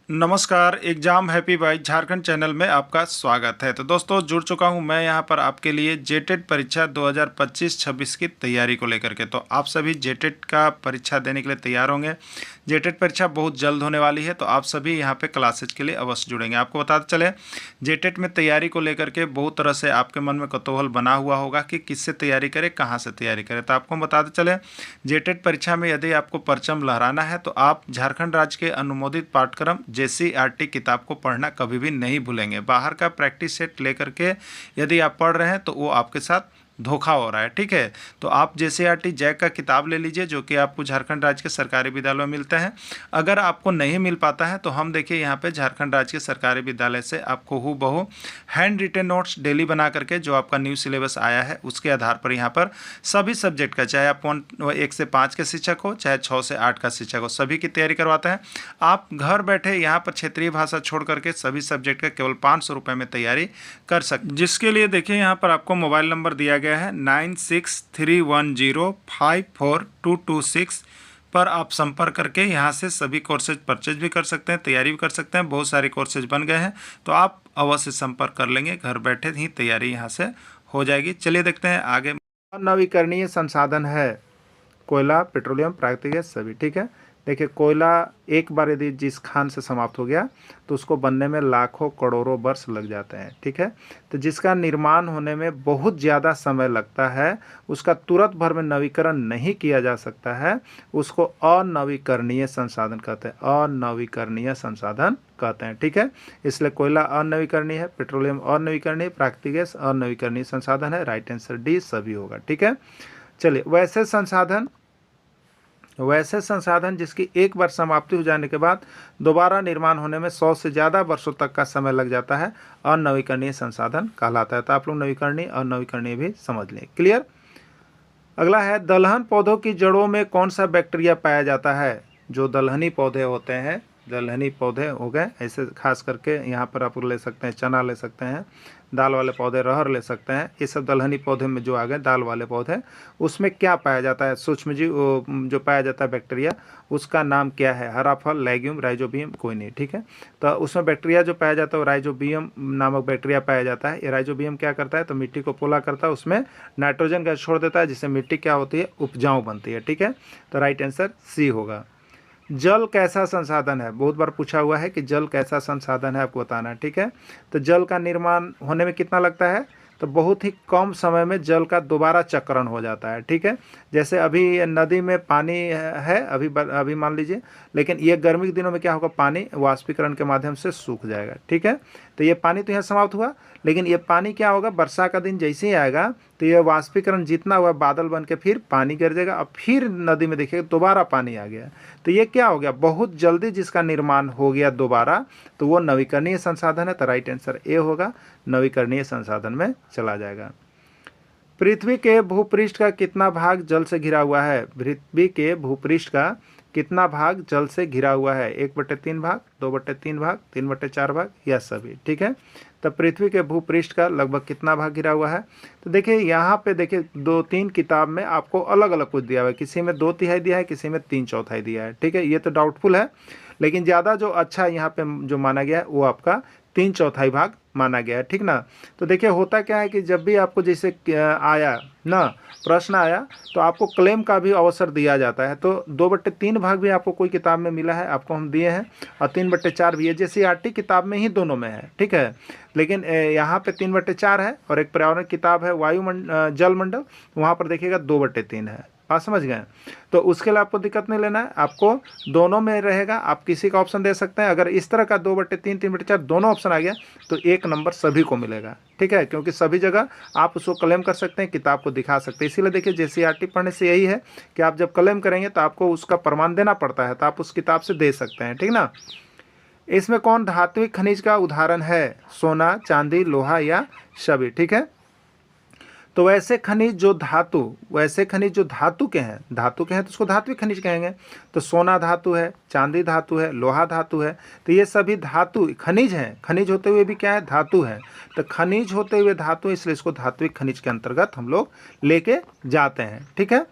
नमस्कार, exam happy by Jharkhand channel में आपका स्वागत है। तो दोस्तों जुड़ चुका हूं मैं यहां पर आपके लिए जेटेट परीक्षा 2025-26 की तैयारी को लेकर के। तो आप सभी जेटेट का परीक्षा देने के लिए तैयार होंगे। जेटेट परीक्षा बहुत जल्द होने वाली है, तो आप सभी यहां पे क्लासेज के लिए अवश्य जुड़ेंगे। आपको बताते चले, जेटेट में तैयारी को लेकर के बहुत तरह से आपके मन में कौतूहल बना हुआ होगा कि किससे तैयारी करें, कहाँ से तैयारी करें। तो आपको बताते चले, जेटेट परीक्षा में यदि आपको परचम लहराना है तो आप झारखंड राज्य के अनुमोदित पाठ्यक्रम JCERT किताब को पढ़ना कभी भी नहीं भूलेंगे। बाहर का प्रैक्टिस सेट लेकर के यदि आप पढ़ रहे हैं तो वो आपके साथ धोखा हो रहा है, ठीक है। तो आप JCERT जैक का किताब ले लीजिए, जो कि आपको झारखंड राज्य के सरकारी विद्यालयों में मिलते हैं। अगर आपको नहीं मिल पाता है तो हम देखिए यहाँ पे झारखंड राज्य के सरकारी विद्यालय से आपको हूबहू हैंड रिटेन नोट्स डेली बना करके, जो आपका न्यू सिलेबस आया है उसके आधार पर यहाँ पर सभी सब्जेक्ट का, चाहे आप 1 से 5 के शिक्षक हो, चाहे 6 से 8 का शिक्षक हो, सभी की तैयारी करवाते हैं। आप घर बैठे यहाँ पर क्षेत्रीय भाषा छोड़ करके सभी सब्जेक्ट का केवल 500 रुपये में तैयारी कर सकते, जिसके लिए देखिए यहाँ पर आपको मोबाइल नंबर दिया गया है 9631054226 पर आप संपर्क करके यहाँ से सभी कोर्सेज परचेज भी कर सकते हैं, तैयारी भी कर सकते हैं। बहुत सारे कोर्सेज बन गए हैं, तो आप अवश्य संपर्क कर लेंगे, घर बैठे ही तैयारी यहाँ से हो जाएगी। चलिए देखते हैं आगे। नवीकरणीय संसाधन है कोयला, पेट्रोलियम, प्राकृतिक गैस सभी, ठीक है। देखिए, कोयला एक बार यदि जिस खान से समाप्त हो गया तो उसको बनने में लाखों करोड़ों वर्ष लग जाते हैं, ठीक है। तो जिसका निर्माण होने में बहुत ज़्यादा समय लगता है, उसका तुरंत भर में नवीकरण नहीं किया जा सकता है, उसको अनवीकरणीय संसाधन कहते हैं। अनवीकरणीय संसाधन कहते हैं, ठीक है। इसलिए कोयला अनवीकरणीय है, पेट्रोलियम अनवीकरणीय, प्राकृतिक गैस अनवीकरणीय संसाधन है। राइट आंसर डी सभी होगा, ठीक है। चलिए, वैसे संसाधन जिसकी एक बार समाप्ति हो जाने के बाद दोबारा निर्माण होने में 100 से ज़्यादा वर्षों तक का समय लग जाता है, अनवीकरणीय संसाधन कहलाता है। तो आप लोग नवीकरणीय और नवीकरणीय भी समझ लें। क्लियर। अगला है, दलहन पौधों की जड़ों में कौन सा बैक्टीरिया पाया जाता है। जो दलहनी पौधे होते हैं, दलहनी पौधे हो गए ऐसे, खास करके यहाँ पर आप ले सकते हैं चना, ले सकते हैं दाल वाले पौधे, रहर ले सकते हैं। ये सब दलहनी पौधे में जो आ गए दाल वाले पौधे, उसमें क्या पाया जाता है, सूक्ष्मजीव जो पाया जाता है बैक्टीरिया, उसका नाम क्या है। हरा फल, लेग्यूम, राइजोबियम, कोई नहीं, ठीक है। तो उसमें बैक्टीरिया जो पाया जाता है वो राइजोबियम नामक बैक्टीरिया पाया जाता है। ये राइजोबियम क्या करता है, तो मिट्टी को पोला करता है, उसमें नाइट्रोजन गैस छोड़ देता है, जिससे मिट्टी क्या होती है, उपजाऊ बनती है, ठीक है। तो राइट आंसर सी होगा। जल कैसा संसाधन है, बहुत बार पूछा हुआ है कि जल कैसा संसाधन है, आपको बताना है, ठीक है। तो जल का निर्माण होने में कितना लगता है, तो बहुत ही कम समय में जल का दोबारा चक्रण हो जाता है, ठीक है। जैसे अभी नदी में पानी है, अभी मान लीजिए, लेकिन ये गर्मी के दिनों में क्या होगा, पानी वाष्पीकरण के माध्यम से सूख जाएगा, ठीक है। तो ये पानी तो यहाँ समाप्त हुआ, लेकिन ये पानी क्या होगा, वर्षा का दिन जैसे ही आएगा तो ये वाष्पीकरण जितना हुआ बादल बन के फिर पानी गिर जाएगा, और फिर नदी में देखिएगा दोबारा पानी आ गया। तो ये क्या हो गया, बहुत जल्दी जिसका निर्माण हो गया दोबारा, तो वो नवीकरणीय संसाधन है। तो राइट आंसर ए होगा, नवीकरणीय संसाधन में चला जाएगा। पृथ्वी के भूपृष्ठ का कितना भाग जल से घिरा हुआ है। पृथ्वी के भूपृष्ठ का कितना भाग जल से घिरा हुआ है। 1/3 भाग, 2/3 भाग, 3/4 भाग, या सभी, ठीक है। तो पृथ्वी के भूपृष्ठ का लगभग कितना भाग घिरा हुआ है। तो देखिए यहाँ पे देखिए 2-3 किताब में आपको अलग अलग कुछ दिया हुआ है, किसी में 2/3 दिया है, किसी में 3/4 दिया है, ठीक है। ये तो डाउटफुल है, लेकिन ज़्यादा जो अच्छा यहाँ पे जो माना गया है वो आपका 3/4 भाग माना गया है, ठीक ना। तो देखिए होता क्या है कि जब भी आपको जैसे आया ना प्रश्न आया, तो आपको क्लेम का भी अवसर दिया जाता है। तो 2/3 भाग भी आपको कोई किताब में मिला है, आपको हम दिए हैं, और 3/4 भी है। JCERT किताब में ही दोनों में है, ठीक है। लेकिन यहाँ पे 3/4 है, और एक पर्यावरण किताब है जलमंडल, वहाँ पर देखिएगा 2/3 है। बात समझ गए। तो उसके लिए आपको दिक्कत नहीं लेना है, आपको दोनों में रहेगा, आप किसी का ऑप्शन दे सकते हैं। अगर इस तरह का 2/3, 3/4 दोनों ऑप्शन आ गया तो 1 नंबर सभी को मिलेगा, ठीक है, क्योंकि सभी जगह आप उसको क्लेम कर सकते हैं, किताब को दिखा सकते हैं। इसीलिए देखिए JCERT पढ़ने से यही है कि आप जब क्लेम करेंगे तो आपको उसका प्रमाण देना पड़ता है, तो आप उस किताब से दे सकते हैं, ठीक ना। इसमें कौन धात्विक खनिज का उदाहरण है। सोना, चांदी, लोहा या सभी, ठीक है। तो वैसे खनिज जो धातु के हैं, तो उसको धात्विक खनिज कहेंगे। तो सोना धातु है, चांदी धातु है, लोहा धातु है, तो ये सभी धातु खनिज हैं। खनिज होते हुए भी क्या है, धातु है। तो खनिज होते हुए धातु, इसलिए इसको धात्विक खनिज के अंतर्गत हम लोग लेके जाते हैं, ठीक है।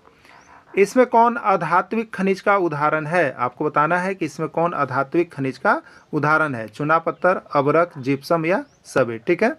इसमें कौन अधात्विक खनिज का उदाहरण है? आपको बताना है कि इसमें कौन अधात्विक खनिज का उदाहरण है। चुना पत्थर, अभ्रक, जिप्सम या सभी। ठीक है,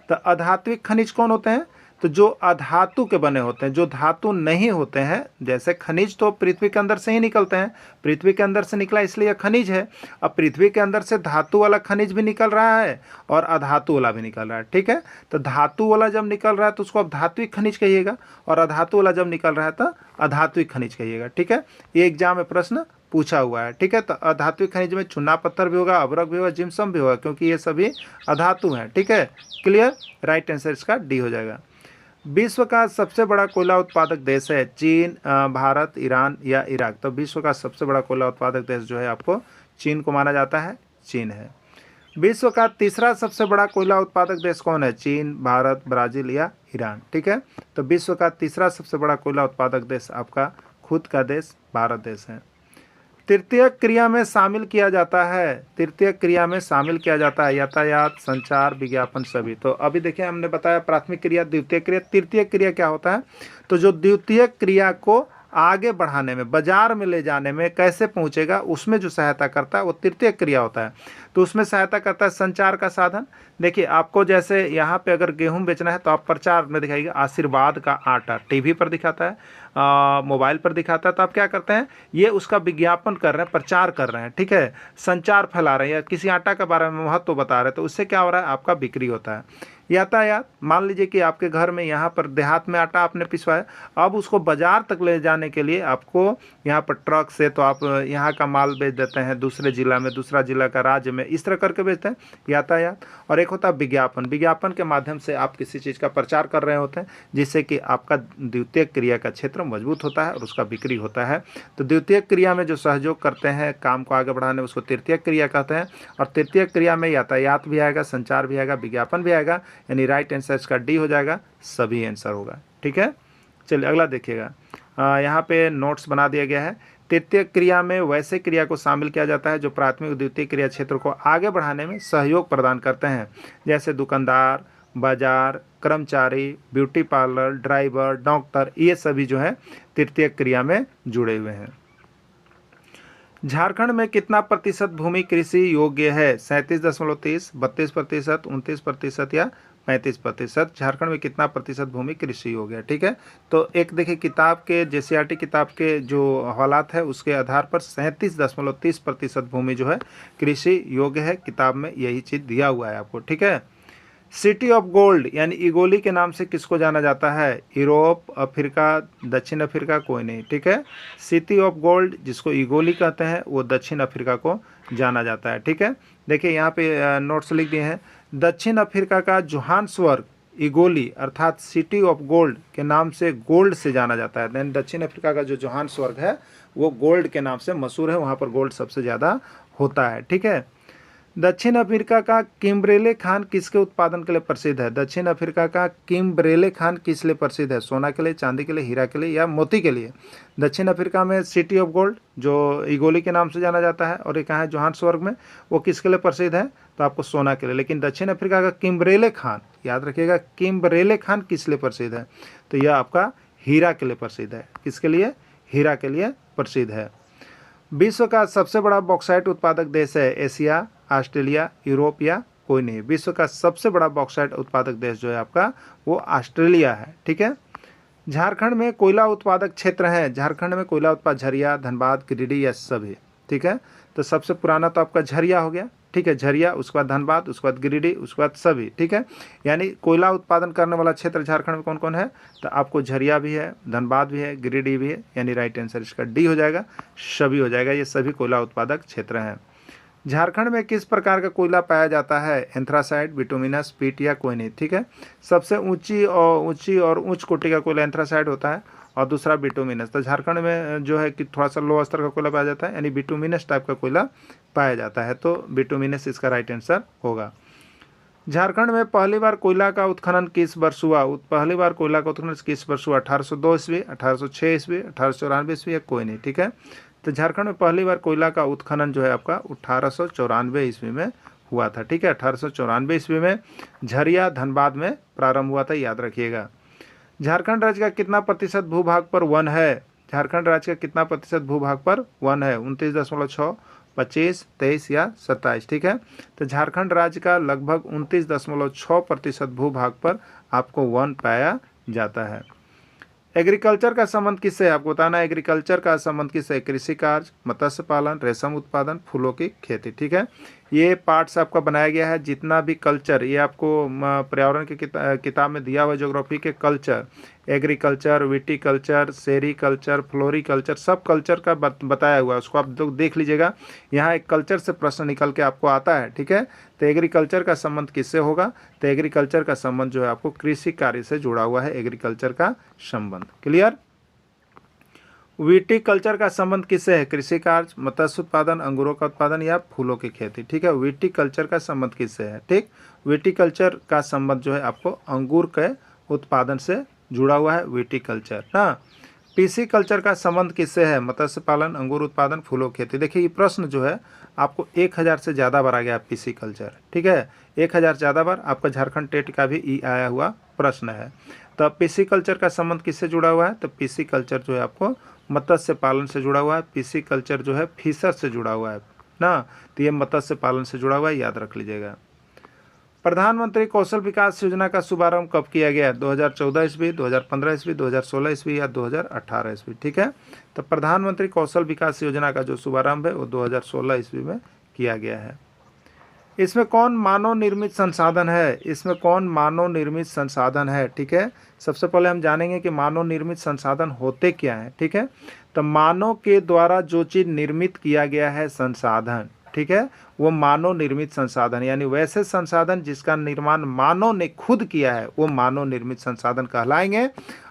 तो अधात्विक खनिज कौन होते हैं? तो जो अधातु के बने होते हैं, जो धातु नहीं होते हैं। जैसे खनिज तो पृथ्वी के अंदर से ही निकलते हैं, पृथ्वी के अंदर से निकला इसलिए खनिज है। अब पृथ्वी के अंदर से धातु वाला खनिज भी निकल रहा है और अधातु वाला भी निकल रहा है। ठीक है, तो धातु वाला जब निकल रहा है तो उसको आप धात्विक खनिज कहिएगा, और अधातु वाला जब निकल रहा है तो अधात्विक खनिज कहिएगा। ठीक है, ये एग्जाम में प्रश्न पूछा हुआ है। ठीक है, तो अधात्विक खनिज में चूना पत्थर भी होगा, अभ्रक भी होगा, जिप्सम भी होगा, क्योंकि ये सभी अधातु हैं। ठीक है, क्लियर? राइट आंसर इसका डी हो जाएगा। विश्व का सबसे बड़ा कोयला उत्पादक देश है चीन, भारत, ईरान या इराक? तो विश्व का सबसे बड़ा कोयला उत्पादक देश जो है आपको चीन को माना जाता है, चीन है। विश्व का तीसरा सबसे बड़ा कोयला उत्पादक देश कौन है? चीन, भारत, ब्राज़ील या ईरान? ठीक है, तो विश्व का तीसरा सबसे बड़ा कोयला उत्पादक देश आपका खुद का देश भारत देश है। तृतीय क्रिया में शामिल किया जाता है, तृतीय क्रिया में शामिल किया जाता है यातायात, संचार, विज्ञापन, सभी। तो अभी देखिए हमने बताया प्राथमिक क्रिया, द्वितीय क्रिया, तृतीय क्रिया क्या होता है? तो जो द्वितीय क्रिया को आगे बढ़ाने में, बाजार में ले जाने में, कैसे पहुंचेगा उसमें जो सहायता करता है वो तृतीय क्रिया होता है। तो उसमें सहायता करता है संचार का साधन। देखिए आपको जैसे यहाँ पे अगर गेहूं बेचना है तो आप प्रचार में दिखाइएगा आशीर्वाद का आटा, टीवी पर दिखाता है, मोबाइल पर दिखाता है, तो आप क्या करते हैं? ये उसका विज्ञापन कर रहे हैं, प्रचार कर रहे हैं। ठीक है, संचार फैला रहे हैं या किसी आटा के बारे में महत्व बता रहे हैं, तो उससे क्या हो रहा है? आपका बिक्री होता है। यातायात, मान लीजिए कि आपके घर में यहाँ पर देहात में आटा आपने पिसवाया, अब उसको बाजार तक ले जाने के लिए आपको यहाँ पर ट्रक से, तो आप यहाँ का माल बेच देते हैं दूसरे जिला में, दूसरा जिला का राज्य में, इस तरह करके बेचते हैं, यातायात। और एक होता है विज्ञापन, विज्ञापन के माध्यम से आप किसी चीज़ का प्रचार कर रहे होते हैं जिससे कि आपका द्वितीय क्रिया का क्षेत्र मजबूत होता है और उसका बिक्री होता है। तो द्वितीय क्रिया में जो सहयोग करते हैं काम को आगे बढ़ाने, उसको तृतीय क्रिया कहते हैं। और तृतीय क्रिया में यातायात भी आएगा, संचार भी आएगा, विज्ञापन भी आएगा, यानी राइट आंसर इसका डी हो जाएगा, सभी आंसर होगा। ठीक है, चलिए अगला देखिएगा। यहाँ पे नोट्स बना दिया गया है। तृतीय क्रिया में वैसे क्रिया को शामिल किया जाता है जो प्राथमिक और द्वितीय क्रिया क्षेत्र को आगे बढ़ाने में सहयोग प्रदान करते हैं, जैसे दुकानदार, बाजार, कर्मचारी, ब्यूटी पार्लर, ड्राइवर, डॉक्टर, ये सभी जो है तृतीय क्रिया में जुड़े हुए हैं। झारखंड में कितना प्रतिशत भूमि कृषि योग्य है? 37.30, 32%, 29% या 35%? झारखंड में कितना प्रतिशत भूमि कृषि योग्य है? ठीक है, तो एक देखिए किताब के JCRT किताब के जो हवालात है उसके आधार पर 37.30% भूमि जो है कृषि योग्य है। किताब में यही चीज़ दिया हुआ है आपको। ठीक है, सिटी ऑफ गोल्ड यानी इगोली के नाम से किसको जाना जाता है? यूरोप, अफ्रीका, दक्षिण अफ्रीका? कोई नहीं। ठीक है, सिटी ऑफ गोल्ड जिसको इगोली कहते हैं वो दक्षिण अफ्रीका को जाना जाता है। ठीक है, देखिए यहाँ पे नोट्स लिख दिए हैं। दक्षिण अफ्रीका का जोहान्सबर्ग इगोली अर्थात सिटी ऑफ गोल्ड के नाम से गोल्ड से जाना जाता है। देन दक्षिण अफ्रीका का जो जोहान्सबर्ग है वो गोल्ड के नाम से मशहूर है, वहाँ पर गोल्ड सबसे ज़्यादा होता है। ठीक है, दक्षिण अफ्रीका का किम्बरेले खान किसके उत्पादन के लिए प्रसिद्ध है? दक्षिण अफ्रीका का किम्बरेले खान किस लिए प्रसिद्ध है? सोना के लिए, चांदी के लिए, हीरा के लिए या मोती के लिए? दक्षिण अफ्रीका में सिटी ऑफ गोल्ड जो इगोली के नाम से जाना जाता है, और एक कहाँ है जोहान्सबर्ग में, वो किसके लिए प्रसिद्ध है? तो आपको सोना के लिए। लेकिन दक्षिण अफ्रीका का किम्बरेले खान, याद रखिएगा किम्बरेले खान किस लिए प्रसिद्ध है? तो यह आपका हीरा के लिए प्रसिद्ध है। किसके लिए? हीरा के लिए प्रसिद्ध है। विश्व का सबसे बड़ा बॉक्साइट उत्पादक देश है? एशिया, ऑस्ट्रेलिया, यूरोप या कोई नहीं? विश्व का सबसे बड़ा बॉक्साइट उत्पादक देश जो है आपका वो ऑस्ट्रेलिया है। ठीक है, झारखंड में कोयला उत्पादक क्षेत्र है? झारखंड में कोयला उत्पादक झरिया, धनबाद, गिरिडीह या सभी? ठीक है, तो सबसे पुराना तो आपका झरिया हो गया। ठीक है, झरिया, उसके बाद धनबाद, उसके बाद गिरिडीह, उसके बाद सभी। ठीक है, यानी कोयला उत्पादन करने वाला क्षेत्र झारखंड में कौन कौन है? तो आपको झरिया भी है, धनबाद भी है, गिरिडीह भी है, यानी राइट आंसर इसका डी हो जाएगा, सभी हो जाएगा। ये सभी कोयला उत्पादक क्षेत्र हैं। झारखंड में किस प्रकार का कोयला पाया जाता है? एंथ्रासाइट, बिटुमिनस, पीट या कोई नहीं? ठीक है, सबसे ऊंची और उच्च कोटि का कोयला एंथ्रासाइट होता है और दूसरा बिटुमिनस। तो झारखंड में जो है कि थोड़ा सा लो स्तर का कोयला पाया जाता है, यानी बिटुमिनस टाइप का कोयला पाया जाता है, तो बिटुमिनस इसका राइट आंसर होगा। झारखंड में पहली बार कोयला का उत्खनन किस वर्ष हुआ? पहली बार कोयला का उत्खनन किस वर्ष हुआ? 1802 ईस्वी, 1806 ईस्वी, 1894 ईस्वी या कोई नहीं? ठीक है, तो झारखंड में पहली बार कोयला का उत्खनन जो है आपका 1894 ईस्वी में हुआ था। ठीक है, 1894 ईस्वी में झरिया, धनबाद में प्रारंभ हुआ था, याद रखिएगा। झारखंड राज्य का कितना प्रतिशत भूभाग पर वन है? झारखंड राज्य का कितना प्रतिशत भूभाग पर वन है? 29.6, 25, 23 या 27। ठीक है, तो झारखंड राज्य का लगभग 29.6% भूभाग पर आपको वन पाया जाता है। एग्रीकल्चर का संबंध किससे है? आपको बताना है एग्रीकल्चर का संबंध किससे है? कृषि कार्य, मत्स्य पालन, रेशम उत्पादन, फूलों की खेती। ठीक है, ये पार्ट्स आपका बनाया गया है। जितना भी कल्चर, ये आपको पर्यावरण की किताब में दिया हुआ ज्योग्राफी के culture, agriculture, viticulture, sericulture, floriculture, सब कल्चर का बताया हुआ है, उसको आप लोग देख लीजिएगा। यहाँ एक कल्चर से प्रश्न निकल के आपको आता है। ठीक है, तो एग्रीकल्चर का संबंध किससे होगा? तो एग्रीकल्चर का संबंध जो है आपको कृषि कार्य से जुड़ा हुआ है, एग्रीकल्चर का संबंध। क्लियर? विटीकल्चर का संबंध किससे है? कृषि कार्य, मत्स्य उत्पादन, अंगूरों का उत्पादन या फूलों की खेती। ठीक है, विटीकल्चर का संबंध किससे है? ठीक, विटीकल्चर का संबंध जो है आपको अंगूर के उत्पादन से जुड़ा हुआ है, विटीकल्चर। हाँ, पीसीकल्चर का संबंध किससे है? मत्स्य पालन, अंगूर उत्पादन, फूलों की खेती। देखिए, ये प्रश्न जो है आपको 1000 से ज़्यादा बार आ गया पीसीकल्चर। ठीक है, 1000 ज़्यादा बार आपका झारखंड टेट का भी आया हुआ प्रश्न है। तो पीसीकल्चर का संबंध किससे जुड़ा हुआ है? तो पीसीकल्चर जो है आपको मत्स्य पालन से जुड़ा हुआ है। पीसीकल्चर जो है फिशर से जुड़ा हुआ है ना, तो ये मत्स्य पालन से जुड़ा हुआ है, याद रख लीजिएगा। प्रधानमंत्री कौशल विकास योजना का शुभारंभ कब किया गया? 2014 ईस्वी, 2015 ईस्वी, 2016 ईस्वी या 2018 ईस्वी। ठीक है, तो प्रधानमंत्री कौशल विकास योजना का जो शुभारंभ है वो 2016 ईस्वी में किया गया है। इसमें कौन मानव निर्मित संसाधन है? इसमें कौन मानव निर्मित संसाधन है? ठीक है, सबसे पहले हम जानेंगे कि मानव निर्मित संसाधन होते क्या हैं। ठीक है, तो मानव के द्वारा जो चीज़ निर्मित किया गया है संसाधन, ठीक है, वो मानव निर्मित संसाधन, यानी वैसे संसाधन जिसका निर्माण मानव ने खुद किया है वो मानव निर्मित संसाधन कहलाएंगे।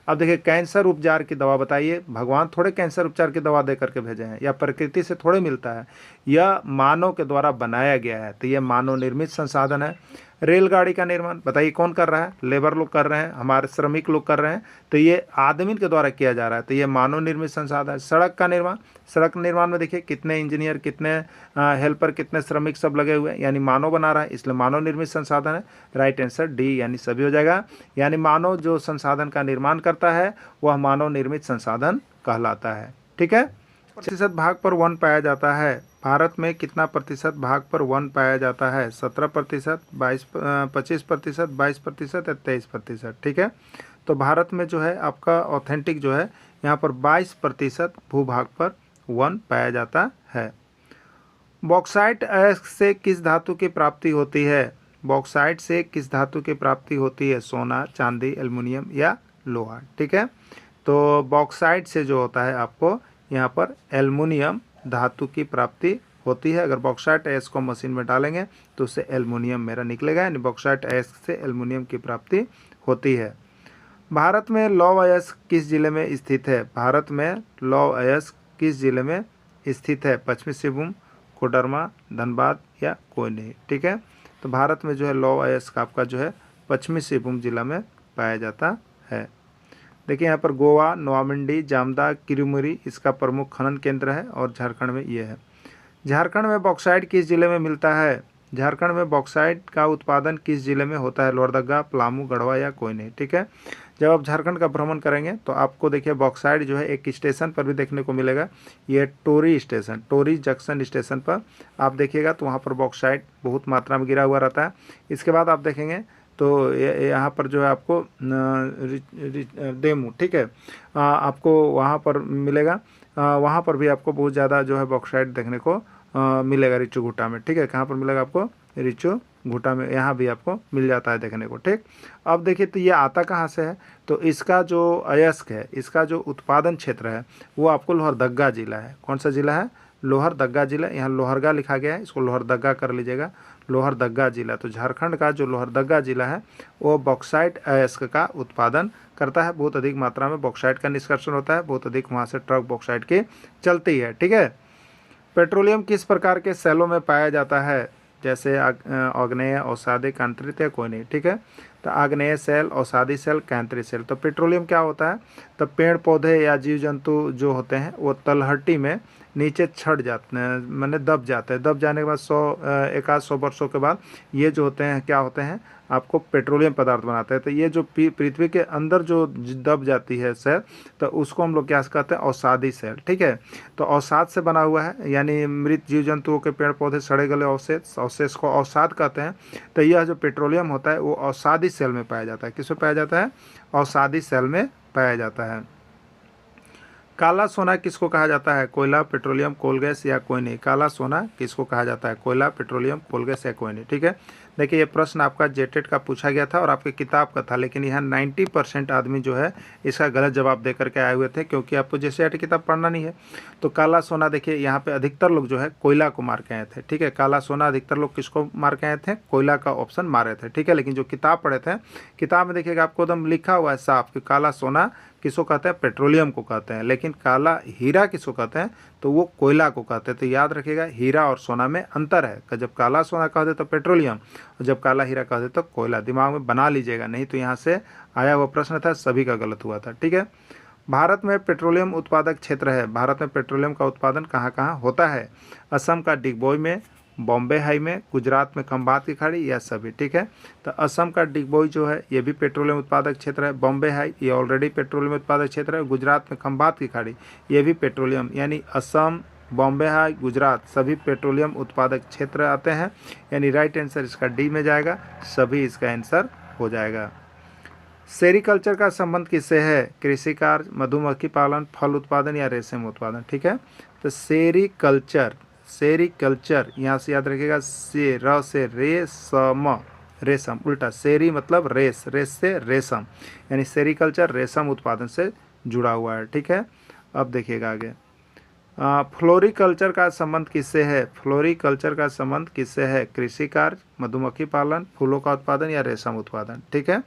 अब देखिए, कैंसर उपचार की दवा बताइए, भगवान थोड़े कैंसर उपचार की दवा दे करके भेजे हैं, या प्रकृति से थोड़े मिलता है, यह मानव के द्वारा बनाया गया है, तो यह मानव निर्मित संसाधन है। रेलगाड़ी का निर्माण बताइए कौन कर रहा है? लेबर लोग कर रहे हैं, हमारे श्रमिक लोग कर रहे हैं, तो ये आदमी के द्वारा किया जा रहा है, तो ये मानव निर्मित संसाधन है। सड़क का निर्माण, सड़क निर्माण में देखिए कितने इंजीनियर, कितने हेल्पर, कितने श्रमिक सब लगे हुए हैं, यानी मानव बना रहा है, इसलिए मानव निर्मित संसाधन है। राइट आंसर डी, यानी सभी हो जाएगा। यानी मानव जो संसाधन का निर्माण करता है वह मानव निर्मित संसाधन कहलाता है। ठीक है, प्रतिशत भाग पर वन पाया जाता है? भारत में कितना प्रतिशत भाग पर वन पाया जाता है? 17%, 25%, 22% या 23%। ठीक है, तो भारत में जो है आपका ऑथेंटिक जो है यहाँ पर 22% भूभाग पर वन पाया जाता है। बॉक्साइट अयस्क से किस धातु की प्राप्ति होती है? बॉक्साइट से किस धातु की प्राप्ति होती है? सोना, चांदी, एल्युमिनियम या लोहा। ठीक है, तो बॉक्साइट से जो होता है आपको यहाँ पर एल्युमिनियम धातु की प्राप्ति होती है। अगर बॉक्साइट अयस्क को मशीन में डालेंगे तो उससे एल्युमिनियम मेरा निकलेगा, यानी बॉक्साइट अयस्क से एल्युमिनियम की प्राप्ति होती है। भारत में लौह अयस्क किस जिले में स्थित है? भारत में लौह अयस्क किस जिले में स्थित है? पश्चिमी सिंहभूम, कोडरमा, धनबाद या कोई नहीं। ठीक है, तो भारत में जो है लौह अयस्क आपका जो है पश्चिमी सिंहभूम जिला में पाया जाता है। देखिए यहाँ पर गोवा, नवामिंडी, जामदा, किरीमुरी इसका प्रमुख खनन केंद्र है, और झारखंड में ये है। झारखंड में बॉक्साइट किस जिले में मिलता है? झारखंड में बॉक्साइट का उत्पादन किस जिले में होता है? लोहरदगा, पलामू, गढ़वा या कोई नहीं। ठीक है, जब आप झारखंड का भ्रमण करेंगे तो आपको देखिए बॉक्साइट जो है एक स्टेशन पर भी देखने को मिलेगा, ये Tori station, Tori junction station पर आप देखिएगा तो वहाँ पर बॉक्साइट बहुत मात्रा में गिरा हुआ रहता है। इसके बाद आप देखेंगे तो यहाँ पर जो है आपको डेमू, ठीक है, आपको वहाँ पर मिलेगा, वहाँ पर भी आपको बहुत ज़्यादा जो है बॉक्साइट देखने को मिलेगा रिचू घुट्टा में। ठीक है, कहाँ पर मिलेगा आपको? रिचू घुट्टा में, यहाँ भी आपको मिल जाता है देखने को। ठीक, अब देखिए तो ये आता कहाँ से है? तो इसका जो अयस्क है, इसका जो उत्पादन क्षेत्र है वो आपको लोहरदगा जिला है। कौन सा जिला है? लोहरदगा जिला। यहाँ लोहरगा लिखा गया है, इसको लोहरदगा कर लीजिएगा, लोहरदगा जिला। तो झारखंड का जो लोहरदगा जिला है वो बॉक्साइट अयस्क का उत्पादन करता है। बहुत अधिक मात्रा में बॉक्साइट का निष्कर्षण होता है, बहुत अधिक वहाँ से ट्रक बॉक्साइट की चलती है। ठीक है, पेट्रोलियम किस प्रकार के सेलों में पाया जाता है? जैसे आग्नेय, औषाधिक, आंतरिक या कोई नहीं। ठीक है, तो आग्नेय सेल, औषाधी सेल, कैंतरी सेल। तो पेट्रोलियम क्या होता है? तो पेड़ पौधे या जीव जंतु जो होते हैं वो तलहटी में नीचे छट जाते हैं, मैंने दब जाते हैं। दब जाने के बाद 100 वर्षों के बाद ये जो होते हैं क्या होते हैं, आपको पेट्रोलियम पदार्थ बनाते हैं। तो ये जो पृथ्वी के अंदर जो दब जाती है सेल, तो उसको हम लोग क्या कहते हैं, अवसादी सेल। ठीक है, तो अवसाद से बना हुआ है, यानी मृत जीव जंतुओं के पेड़ पौधे सड़े गले अवशेष को अवसाद कहते हैं। तो यह जो पेट्रोलियम होता है वो अवसादी सेल में पाया जाता है। किसमें पाया जाता है, अवसादी सेल में पाया जाता है। काला सोना किसको कहा जाता है, कोयला, पेट्रोलियम, कोल गैस या कोई नहीं। काला सोना किसको कहा जाता है, कोयला, पेट्रोलियम, कोल गैस या कोई नहीं। ठीक है, देखिए ये प्रश्न आपका जेटेट का पूछा गया था और आपके किताब का था, लेकिन यहाँ 90% आदमी जो है इसका गलत जवाब दे करके आए हुए थे, क्योंकि आपको जैसे किताब पढ़ना नहीं है। तो काला सोना देखिए यहाँ पे अधिकतर लोग जो है कोयला को मार के आए थे। ठीक है, काला सोना अधिकतर लोग किसको मार के आए थे, कोयला का ऑप्शन मारे थे। ठीक है, लेकिन जो किताब पढ़े थे, किताब में देखिएगा आपको एकदम लिखा हुआ है साफ कि काला सोना किसको कहते हैं, पेट्रोलियम को कहते हैं। लेकिन काला हीरा किसको कहते हैं, तो वो कोयला को कहते हैं। तो याद रखिएगा हीरा और सोना में अंतर है, कि जब काला सोना कह दे तो पेट्रोलियम, और जब काला हीरा कह दे तो कोयला। दिमाग में बना लीजिएगा, नहीं तो यहाँ से आया हुआ प्रश्न था, सभी का गलत हुआ था। ठीक है, भारत में पेट्रोलियम उत्पादक क्षेत्र है। भारत में पेट्रोलियम का उत्पादन कहाँ कहाँ होता है, असम का डिगबोई में, बॉम्बे हाई में, गुजरात में खंभात की खाड़ी या सभी। ठीक है, तो असम का डिगबोई जो है ये भी पेट्रोलियम उत्पादक क्षेत्र है। बॉम्बे हाई ये ऑलरेडी पेट्रोलियम उत्पादक क्षेत्र है। गुजरात में खंभात की खाड़ी ये भी पेट्रोलियम, यानी असम, बॉम्बे हाई, गुजरात सभी पेट्रोलियम उत्पादक क्षेत्र आते हैं। यानी राइट आंसर इसका डी में जाएगा, सभी इसका आंसर हो जाएगा। सेरीकल्चर का संबंध किससे है, कृषि कार्य, मधुमक्खी पालन, फल उत्पादन या रेशम उत्पादन। ठीक है, तो सेरीकल्चर यहाँ से याद रखिएगा, से र से रेशम, रेशम उल्टा, सेरी मतलब रेस, रेस से रेशम, यानी सेरीकल्चर रेशम उत्पादन से जुड़ा हुआ है। ठीक है, अब देखिएगा आगे, फ्लोरिकल्चर का संबंध किससे है, फ्लोरिकल्चर का संबंध किससे है, कृषि कार्य, मधुमक्खी पालन, फूलों का उत्पादन या रेशम उत्पादन। ठीक है,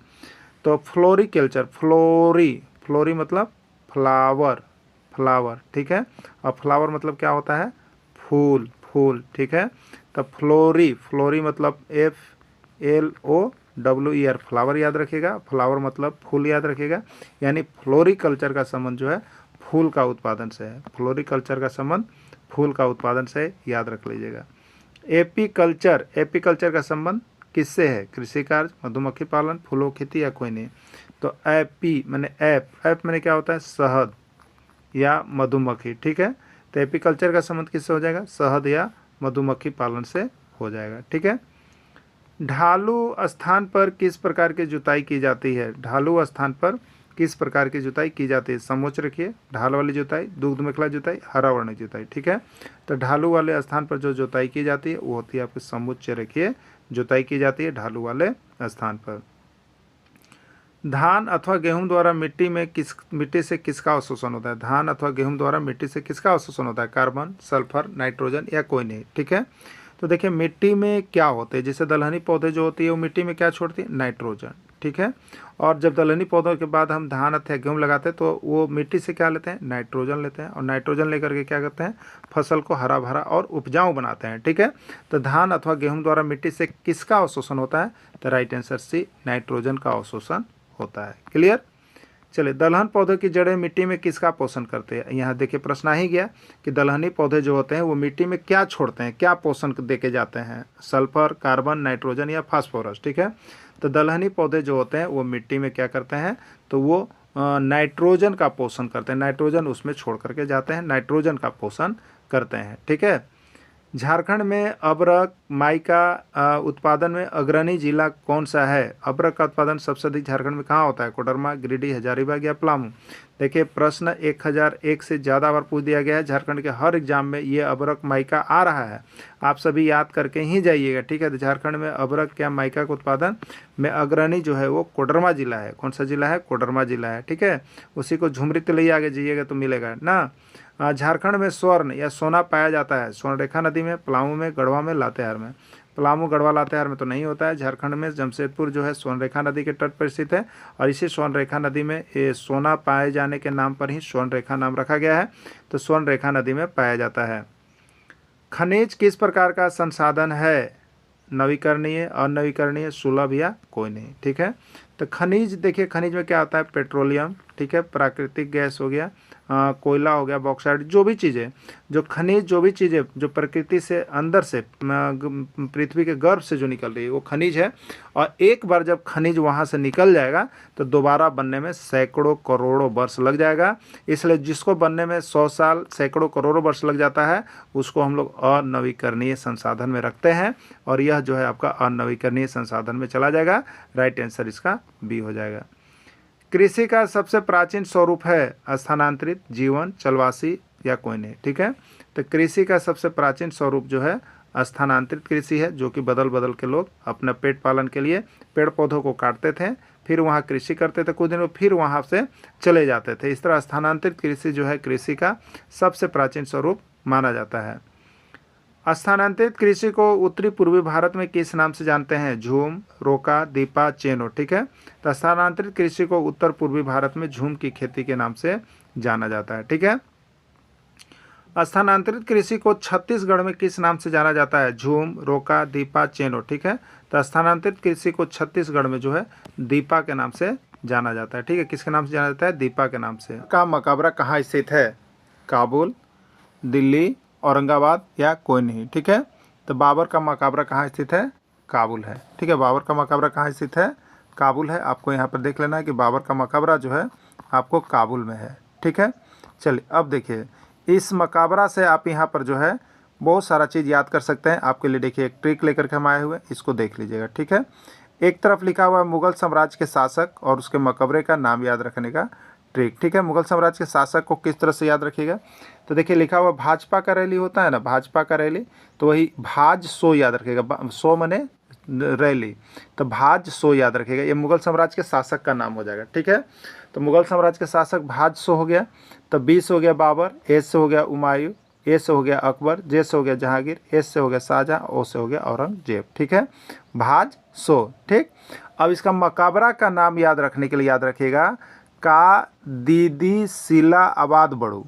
तो फ्लोरिकल्चर, फ्लोरी मतलब फ्लावर, ठीक है, और फ्लावर मतलब क्या होता है, फूल। ठीक है, तो फ्लोरी मतलब FLOWER, फ्लावर याद रखिएगा, फ्लावर मतलब फूल याद रखिएगा। यानी फ्लोरिकल्चर का संबंध जो है फूल का उत्पादन से है। फ्लोरिकल्चर का संबंध फूल का उत्पादन से, याद रख लीजिएगा। एपीकल्चर का संबंध किससे है, कृषि कार्य, मधुमक्खी पालन, फूलों खेती या कोई नहीं। तो एपी मैंने ऐप मैंने क्या होता है, शहद या मधुमक्खी। ठीक है, तो एपीकल्चर का संबंध किससे हो जाएगा, शहद या मधुमक्खी पालन से हो जाएगा। ठीक है, ढालू स्थान पर किस प्रकार की जुताई की जाती है, ढालू स्थान पर किस प्रकार की जुताई की जाती है, समोच्च रखिए, ढाल वाली जुताई, दुग्ध मेखला जुताई, हरा वर्ण जुताई। ठीक है, तो ढालू वाले स्थान पर जो जुताई की जाती है वो होती है आपकी समुच्च रखिए जुताई की जाती है ढालू वाले स्थान पर। धान अथवा गेहूं द्वारा मिट्टी से किसका अवशोषण होता है, धान अथवा गेहूं द्वारा मिट्टी से किसका अवशोषण होता है, कार्बन, सल्फर, नाइट्रोजन या कोई नहीं। ठीक है, तो देखिए मिट्टी में क्या होते हैं, जैसे दलहनी पौधे जो होती है वो मिट्टी में क्या छोड़ती है, नाइट्रोजन। ठीक है, और जब दलहनी पौधों के बाद हम धान अथवा गेहूँ लगाते हैं तो वो मिट्टी से क्या लेते हैं, नाइट्रोजन लेते हैं, और नाइट्रोजन लेकर के क्या करते हैं, फसल को हरा भरा और उपजाऊ बनाते हैं। ठीक है, तो धान अथवा गेहूँ द्वारा मिट्टी से किसका अवशोषण होता है, तो राइट आंसर सी, नाइट्रोजन का अवशोषण होता है। क्लियर, चलिए, दलहन पौधे की जड़ें मिट्टी में किसका पोषण करते हैं, यहाँ देखिए प्रश्न आ ही गया कि दलहनी पौधे जो होते हैं वो मिट्टी में क्या छोड़ते हैं, क्या पोषण दे के जाते हैं, सल्फर, कार्बन, नाइट्रोजन या फास्फोरस। ठीक है, तो दलहनी पौधे जो होते हैं वो मिट्टी में क्या करते हैं, तो वो नाइट्रोजन का पोषण करते हैं, नाइट्रोजन उसमें छोड़ करके जाते हैं, नाइट्रोजन का पोषण करते हैं। ठीक है, झारखंड में अबरक माइका उत्पादन में अग्रणी जिला कौन सा है, अबरक का उत्पादन सबसे अधिक झारखंड में कहाँ होता है, कोडरमा, गिरिडीह, हजारीबाग या पलामू। देखिए प्रश्न 1001 से ज़्यादा बार पूछ दिया गया है, झारखंड के हर एग्जाम में ये अबरक माइका आ रहा है, आप सभी याद करके ही जाइएगा। ठीक है, तो झारखंड में अबरक या माइका के उत्पादन में अग्रणी जो है वो कोडरमा जिला है। कौन सा जिला है, कोडरमा जिला है। ठीक है, उसी को झुमरी के लिए आगे जाइएगा तो मिलेगा ना। झारखंड में स्वर्ण या सोना पाया जाता है, स्वर्णरेखा नदी में, पलामू में, गढ़वा में, लातेहार में। पलामू, गढ़वा, लातेहार में तो नहीं होता है। झारखंड में जमशेदपुर जो है स्वर्णरेखा नदी के तट पर स्थित है, और इसी स्वर्णरेखा नदी में ये सोना पाए जाने के नाम पर ही स्वर्णरेखा नाम रखा गया है, तो स्वर्णरेखा नदी में पाया जाता है। खनिज किस प्रकार का संसाधन है, नवीकरणीय, अनवीकरणीय, सुलभ या कोई नहीं। ठीक है, तो खनिज देखिए, खनिज में क्या होता है, पेट्रोलियम, ठीक है, प्राकृतिक गैस हो गया, कोयला हो गया, बॉक्साइट, जो भी चीज़ें, जो खनिज, जो भी चीज़ें जो प्रकृति से अंदर से पृथ्वी के गर्भ से जो निकल रही है वो खनिज है। और एक बार जब खनिज वहाँ से निकल जाएगा तो दोबारा बनने में सैकड़ों करोड़ों वर्ष लग जाएगा। इसलिए जिसको बनने में 100 साल, सैकड़ों करोड़ों वर्ष लग जाता है, उसको हम लोग अनवीकरणीय संसाधन में रखते हैं, और यह जो है आपका अनवीकरणीय संसाधन में चला जाएगा। राइट आंसर इसका बी हो जाएगा। कृषि का सबसे प्राचीन स्वरूप है स्थानांतरित, जीवन, चलवासी या कोई नहीं। ठीक है, तो कृषि का सबसे प्राचीन स्वरूप जो है स्थानांतरित कृषि है, जो कि बदल बदल के लोग अपने पेट पालन के लिए पेड़ पौधों को काटते थे, फिर वहाँ कृषि करते थे कुछ दिन में, फिर वहाँ से चले जाते थे। इस तरह स्थानांतरित कृषि जो है कृषि का सबसे प्राचीन स्वरूप माना जाता है। स्थानांतरित कृषि को उत्तरी पूर्वी भारत में किस नाम से जानते हैं? झूम, रोका, दीपा, चेनो। ठीक है, तो स्थानांतरित कृषि को उत्तर पूर्वी भारत में झूम की खेती के नाम से जाना जाता है। ठीक है, स्थानांतरित कृषि को छत्तीसगढ़ में किस नाम से जाना जाता है? झूम, रोका, दीपा, चेनो। ठीक है, तो स्थानांतरित कृषि को छत्तीसगढ़ में जो है दीपा के नाम से जाना जाता है। ठीक है, किसके नाम से जाना जाता है? दीपा के नाम से। का मकबरा कहाँ स्थित है? काबुल, दिल्ली, औरंगाबाद या कोई नहीं। ठीक है, तो बाबर का मकबरा कहाँ स्थित है? काबुल है। ठीक है, बाबर का मकबरा कहाँ स्थित है? काबुल है। आपको यहाँ पर देख लेना है कि बाबर का मकबरा जो है आपको काबुल में है। ठीक है, चलिए अब देखिए, इस मकबरा से आप यहाँ पर जो है बहुत सारा चीज़ याद कर सकते हैं। आपके लिए देखिए एक ट्रिक लेकर के हम आए हुए, इसको देख लीजिएगा। ठीक है, एक तरफ लिखा हुआ है मुगल साम्राज्य के शासक और उसके मकबरे का नाम याद रखने का ट्रिक। ठीक है, मुगल साम्राज्य के शासक को किस तरह से याद रखिएगा? तो देखिए लिखा हुआ भाजपा का रैली होता है ना, भाजपा का रैली, तो वही भाज सो याद रखिएगा। सो मने रैली, तो भाज सो याद रखिएगा, ये मुगल साम्राज्य के शासक का नाम हो जाएगा। ठीक है, तो मुगल साम्राज्य के शासक भाज सो हो गया। तो बी से हो गया बाबर, ए से हो गया हुमायूं, ए से हो गया अकबर, जे से हो गया जहांगीर, एस से हो गया शाहजहां, ओ से हो गया औरंगजेब। ठीक है, भाज सो। ठीक, अब इसका मकबरा का नाम याद रखने के लिए याद रखिएगा का दीदी सिला आबाद बड़ू।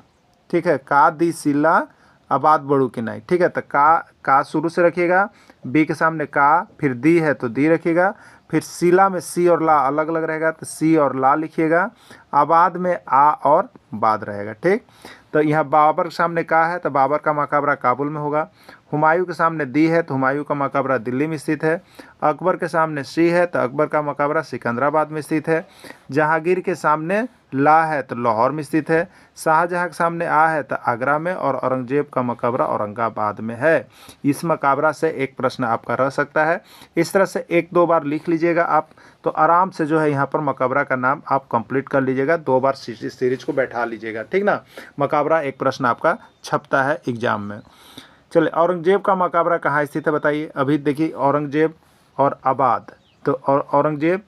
ठीक है, का दी सिला आबाद बड़ू की नहीं। ठीक है, तो का शुरू से रखिएगा, बी के सामने का, फिर दी है तो दी रखिएगा, फिर सिला में सी और ला अलग अलग रहेगा तो सी और ला लिखिएगा, आबाद में आ और बाद रहेगा। ठीक, तो यहाँ बाबर के सामने का है तो बाबर का मकबरा काबुल में होगा। हुमायूं के सामने दी है तो हुमायूं का मकबरा दिल्ली में स्थित है। अकबर के सामने सी है तो अकबर का मकबरा सिकंदराबाद में स्थित है। जहांगीर के सामने ला है तो लाहौर में स्थित है। शाहजहां के सामने आ है तो आगरा में, और औरंगजेब का मकबरा औरंगाबाद में है। इस मकबरा से एक प्रश्न आपका रह सकता है। इस तरह से एक दो बार लिख लीजिएगा आप, तो आराम से जो है यहाँ पर मकबरा का नाम आप कंप्लीट कर लीजिएगा। 2 बार सीरीज को बैठा लीजिएगा। ठीक ना, मकबरा एक प्रश्न आपका छपता है एग्जाम में। चलिए, औरंगजेब का मकबरा कहाँ स्थित है बताइए? अभी देखिए औरंगजेब और आबाद, तो औरंगजेब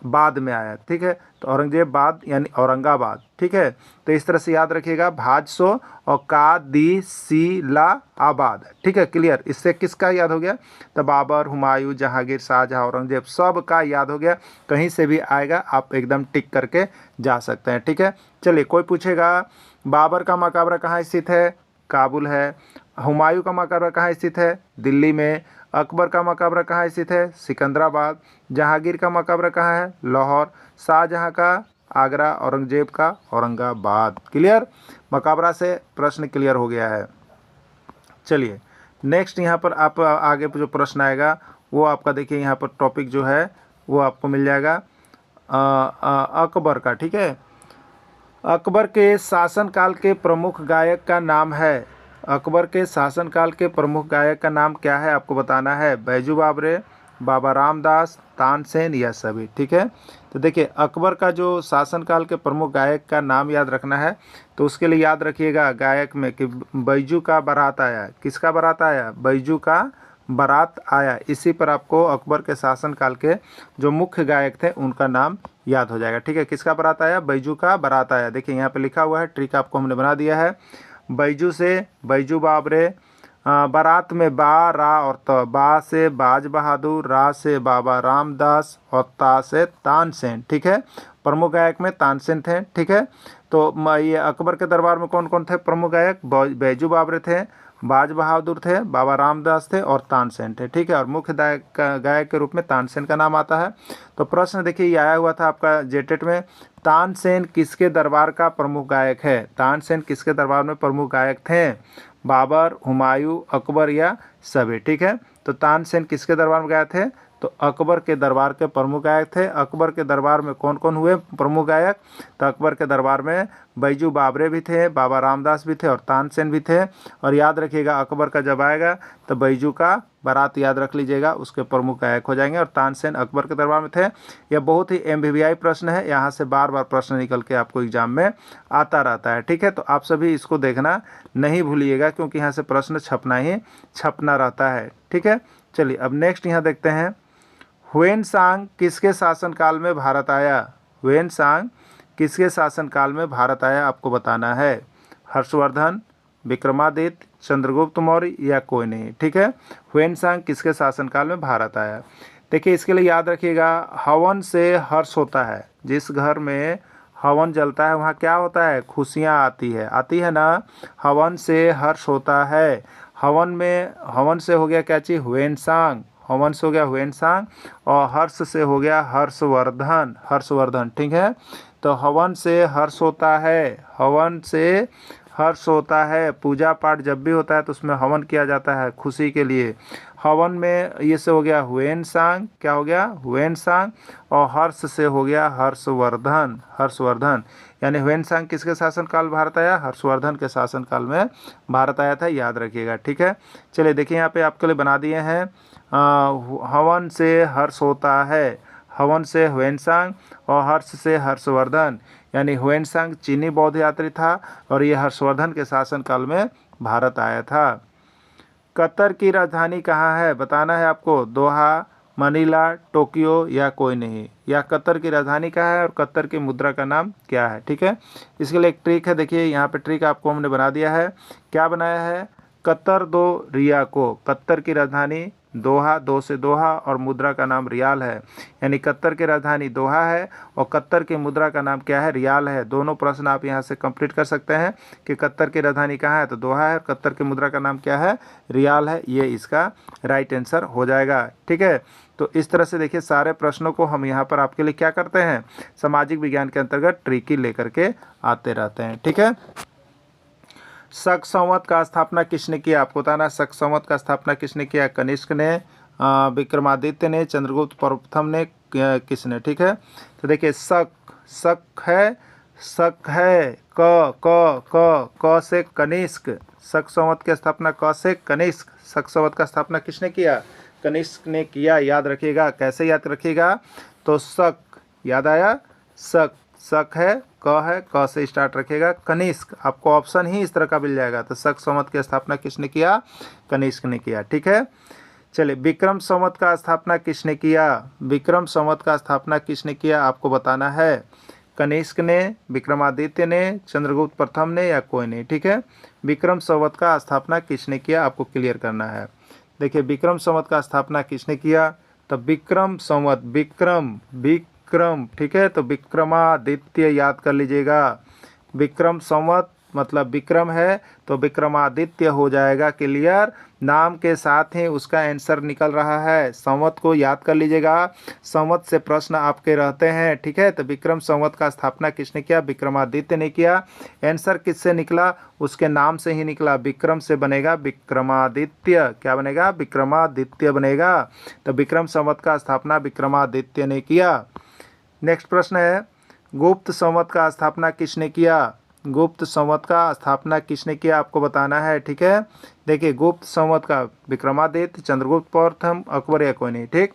बाद में आया। ठीक है, तो औरंगजेब बाद यानी औरंगाबाद। ठीक है, तो इस तरह से याद रखिएगा, भाजसो और का दी सी ला आबाद। ठीक है, क्लियर? इससे किसका याद हो गया? तो बाबर, हुमायूं, जहांगीर, शाहजहां, औरंगजेब, सब का याद हो गया। कहीं से भी आएगा आप एकदम टिक करके जा सकते हैं। ठीक है, चलिए कोई पूछेगा बाबर का मकबरा कहाँ स्थित है? काबुल है। हुमायूं का मकबरा कहाँ स्थित है? दिल्ली में। अकबर का मकबरा कहाँ स्थित है? सिकंदराबाद। जहांगीर का मकबरा कहाँ है? लाहौर। शाहजहां का आगरा, औरंगजेब का औरंगाबाद। क्लियर? मकबरा से प्रश्न क्लियर हो गया है। चलिए नेक्स्ट यहाँ पर आप आगे जो प्रश्न आएगा वो आपका देखिए, यहाँ पर टॉपिक जो है वो आपको मिल जाएगा अकबर का। ठीक है, अकबर के शासनकाल के प्रमुख गायक का नाम है। अकबर के शासनकाल के प्रमुख गायक का नाम क्या है आपको बताना है? बैजू बावरे, बाबा रामदास, तानसेन या सभी। ठीक है, तो देखिए अकबर का जो शासनकाल के प्रमुख गायक का नाम याद रखना है, तो उसके लिए याद रखिएगा गायक में कि बैजू का बारात आया। किसका बारात आया? बैजू का बारात आया। इसी पर आपको अकबर के शासनकाल के जो मुख्य गायक थे उनका नाम याद हो जाएगा। ठीक है, किसका बारात आया? बैजू का बारात आया। देखिए यहाँ पे लिखा हुआ है, ट्रिक आपको हमने बना दिया है। बैजू से बैजू बाबरे, बारात में बा, रा और त। बा से बाज बहादुर, रा से बाबा रामदास और ता से तानसेन। ठीक है, प्रमुख गायक में तानसेन थे। ठीक है, तो ये अकबर के दरबार में कौन कौन थे प्रमुख गायक? बैजू बाबरे थे, बाज बहादुर थे, बाबा रामदास थे और तानसेन थे। ठीक है, और मुख्य गायक के रूप में तानसेन का नाम आता है। तो प्रश्न देखिए ये आया हुआ था आपका जेटेट में, तानसेन किसके दरबार का प्रमुख गायक है? तानसेन किसके दरबार में प्रमुख गायक थे? बाबर, हुमायूं, अकबर या सभी। ठीक है, तो तानसेन किसके दरबार में गए थे? तो अकबर के दरबार के प्रमुख गायक थे। अकबर के दरबार में कौन कौन हुए प्रमुख गायक? तो अकबर के दरबार में बैजू बावरे भी थे, बाबा रामदास भी थे और तानसेन भी थे। और याद रखिएगा अकबर का जब आएगा तो बैजू का बारात याद रख लीजिएगा, उसके प्रमुख गायक हो जाएंगे। और तानसेन अकबर के दरबार में थे। यह बहुत ही MBBI प्रश्न है, यहाँ से बार बार प्रश्न निकल के आपको एग्जाम में आता रहता है। ठीक है, तो आप सभी इसको देखना नहीं भूलिएगा, क्योंकि यहाँ से प्रश्न छपना रहता है। ठीक है, चलिए अब नेक्स्ट यहाँ देखते हैं, ह्वेनसांग किसके शासनकाल में भारत आया? ह्वेनसांग किसके शासनकाल में भारत आया आपको बताना है। हर्षवर्धन, विक्रमादित्य, चंद्रगुप्त मौर्य या कोई नहीं। ठीक है, ह्वेनसांग किसके शासनकाल में भारत आया? देखिए इसके लिए याद रखिएगा, हवन से हर्ष होता है। जिस घर में हवन जलता है वहाँ क्या होता है? खुशियाँ आती है ना। हवन से हर्ष होता है। हवन से हो गया क्या चीज़? ह्वेनसांग। हवन से हो गया ह्वेनसांग और हर्ष से हो गया हर्षवर्धन। ठीक है, तो हवन से हर्ष होता है। हवन से हर्ष होता है। पूजा पाठ जब भी होता है तो उसमें हवन किया जाता है खुशी के लिए। हवन में ये से हो गया ह्वेनसांग, क्या हो गया? ह्वेनसांग। और हर्ष से हो गया हर्षवर्धन। यानी ह्वेनसांग किसके शासनकाल भारत आया? हर्षवर्धन के शासनकाल में भारत आया था, याद रखिएगा। ठीक है, चलिए देखिए यहाँ पे आपके लिए बना दिए हैं, हवन से हर्ष होता है। हवन से ह्वेनसांग और हर्ष से हर्षवर्धन। यानी ह्वेनसांग चीनी बौद्ध यात्री था और ये हर्षवर्धन के शासनकाल में भारत आया था। कतर की राजधानी कहाँ है बताना है आपको, दोहा, मनीला, टोक्यो या कोई नहीं। या कतर की राजधानी कहाँ है और कतर की मुद्रा का नाम क्या है। ठीक है, इसके लिए एक ट्रिक है, देखिए यहाँ पे ट्रिक आपको हमने बना दिया है। क्या बनाया है? कतर दो रिया को। कतर की राजधानी दोहा, दो से दोहा और मुद्रा का नाम रियाल है। यानी कतर की राजधानी दोहा है और कतर की मुद्रा का नाम क्या है? रियाल है। दोनों प्रश्न आप यहाँ से कंप्लीट कर सकते हैं कि कतर की राजधानी कहाँ है? तो दोहा है। और कतर की मुद्रा का नाम क्या है? रियाल है। ये इसका राइट आंसर हो जाएगा। ठीक है, तो इस तरह से देखिए सारे प्रश्नों को हम यहाँ पर आपके लिए क्या करते हैं, सामाजिक विज्ञान के अंतर्गत ट्रिकी लेकर के आते रहते हैं। ठीक है, शक संवत का स्थापना किसने किया आपको बताना है। शक संवत का स्थापना किसने किया? कनिष्क ने, विक्रमादित्य ने, चंद्रगुप्त प्रथम ने, किसने? ठीक है, तो देखिए शक है क से कनिष्क। शक संवत की स्थापना क से कनिष्क। शक संवत का स्थापना किसने किया? कनिष्क ने किया, याद रखिएगा। कैसे याद रखिएगा? तो शक याद आया, शक है, क से स्टार्ट रखिएगा, कनिष्क। आपको ऑप्शन ही इस तरह का मिल जाएगा। तो शक संवत की स्थापना किसने किया? कनिष्क ने किया। ठीक है, चलिए विक्रम संवत का स्थापना किसने किया? विक्रम संवत का स्थापना किसने किया आपको बताना है। कनिष्क ने, विक्रमादित्य ने, चंद्रगुप्त प्रथम ने या कोई नहीं। ठीक है, विक्रम संवत का स्थापना किसने किया आपको क्लियर करना है। देखिए विक्रम संवत का स्थापना किसने किया? तो विक्रम संवत, विक्रम, ठीक है, तो विक्रमादित्य याद कर लीजिएगा। विक्रम संवत मतलब विक्रम है तो विक्रमादित्य हो जाएगा, क्लियर। नाम के साथ ही उसका आंसर निकल रहा है। संवत को याद कर लीजिएगा, संवत से प्रश्न आपके रहते हैं। ठीक है, तो विक्रम संवत का स्थापना किसने किया? विक्रमादित्य ने किया। आंसर किससे निकला? उसके नाम से ही निकला। विक्रम से बनेगा विक्रमादित्य। क्या बनेगा? विक्रमादित्य बनेगा। तो विक्रम संवत का स्थापना विक्रमादित्य ने किया। नेक्स्ट प्रश्न है, गुप्त संवत का स्थापना किसने किया? गुप्त संवत का स्थापना किसने किया आपको बताना है। ठीक है, देखिए गुप्त संवत का विक्रमादित्य, चंद्रगुप्त प्रथम, अकबर या कोई नहीं। ठीक,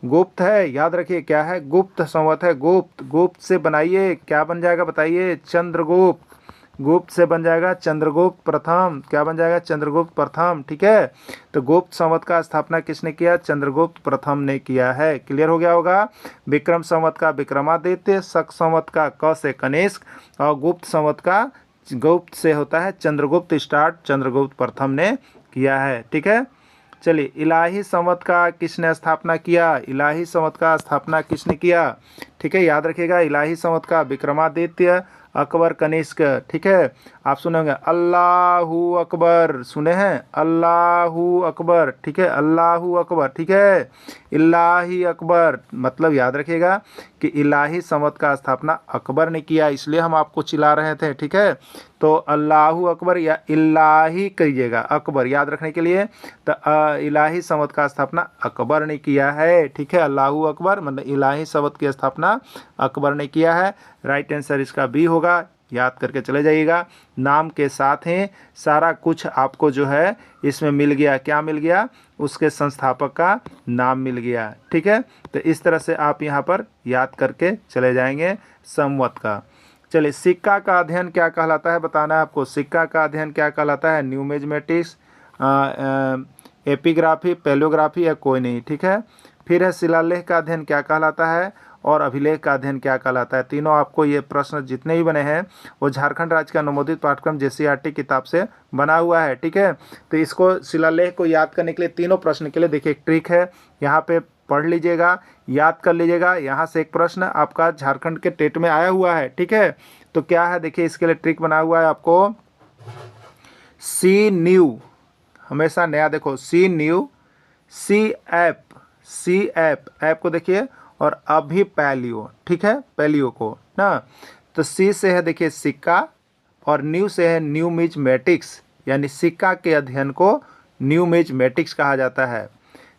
गुप्त है, याद रखिए क्या है? गुप्त संवत है। गुप्त से बनाइए, क्या बन जाएगा बताइए? चंद्रगुप्त। गुप्त से बन जाएगा चंद्रगुप्त प्रथम। क्या बन जाएगा? चंद्रगुप्त प्रथम। ठीक है, तो गुप्त संवत का स्थापना किसने किया? चंद्रगुप्त प्रथम ने किया है। क्लियर हो गया होगा। विक्रम संवत का विक्रमादित्य, शक संवत का क से कनिष्क और गुप्त संवत का गुप्त से होता है चंद्रगुप्त स्टार्ट, चंद्रगुप्त प्रथम ने किया है। ठीक है, चलिए इलाही संवत का किसने स्थापना किया? इलाही संवत का स्थापना किसने किया? ठीक है, याद रखिएगा इलाही संवत का विक्रमादित्य अकबर कनिष्क, ठीक है। आप सुनेंगे अल्लाहू अकबर, सुने हैं अल्लाहू अकबर, ठीक है, अल्लाहू अकबर, ठीक है। इलाही अकबर, मतलब याद रखिएगा कि इलाही संवत का स्थापना अकबर ने किया, इसलिए हम आपको चिल्ला रहे थे, ठीक है। तो अल्लाहू अकबर या इलाही कहिएगा, अकबर याद रखने के लिए। तो इलाही संवत का स्थापना अकबर ने किया है, ठीक है। अल्लाहू अकबर मतलब इलाही संवत की स्थापना अकबर ने किया है। राइट आंसर इसका बी होगा, याद करके चले जाइएगा। नाम के साथ ही सारा कुछ आपको जो है इसमें मिल गया, क्या मिल गया, उसके संस्थापक का नाम मिल गया, ठीक है। तो इस तरह से आप यहाँ पर याद करके चले जाएंगे संवत का। चलिए, सिक्का का अध्ययन क्या कहलाता है, बताना है आपको। सिक्का का अध्ययन क्या कहलाता है, न्यूमिज्मेटिक्स, एपिग्राफी, पैलियोग्राफी या कोई नहीं, ठीक है। फिर है शिलालेख का अध्ययन क्या कहलाता है, और अभिलेख का अध्ययन क्या कहलाता है। तीनों आपको ये प्रश्न जितने भी बने हैं वो झारखंड राज्य का अनुमोदित पाठ्यक्रम JCERT किताब से बना हुआ है, ठीक है। तो इसको शिलालेख को याद करने के लिए तीनों प्रश्न के लिए देखिए एक ट्रिक है, यहाँ पे पढ़ लीजिएगा, याद कर लीजिएगा। यहाँ से एक प्रश्न आपका झारखंड के टेट में आया हुआ है, ठीक है। तो क्या है देखिए, इसके लिए ट्रिक बना हुआ है आपको, सी न्यू, हमेशा नया देखो, सी न्यू, सी ऐप को देखिए, और अभी पैलियो, ठीक है, पैलियो को ना। तो सी से है देखिए सिक्का, और न्यू से है न्यूमिज्मेटिक्स, यानी सिक्का के अध्ययन को न्यूमिज्मेटिक्स कहा जाता है।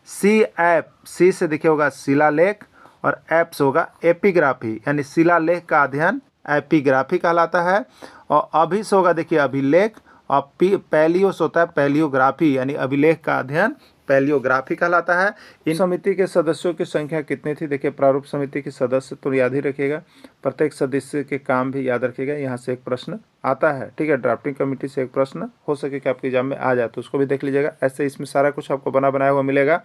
सी से देखिए होगा शिलालेख, और ऐप से होगा एपिग्राफी, यानी शिलालेख का अध्ययन एपिग्राफी कहलाता है। और अभी से होगा देखिए अभिलेख, और पैलियो से होता है पैलियोग्राफी, यानी अभिलेख का अध्ययन पैलियोग्राफी कहलाता है। इन समिति के सदस्यों की संख्या कितनी थी, देखिए प्रारूप समिति के सदस्य तो याद ही रखिएगा, प्रत्येक सदस्य के काम भी याद रखिएगा, यहाँ से एक प्रश्न आता है, ठीक है। ड्राफ्टिंग कमेटी से एक प्रश्न हो सके कि आपके एग्जाम में आ जाए, तो उसको भी देख लीजिएगा। ऐसे इसमें सारा कुछ आपको बनाया हुआ मिलेगा,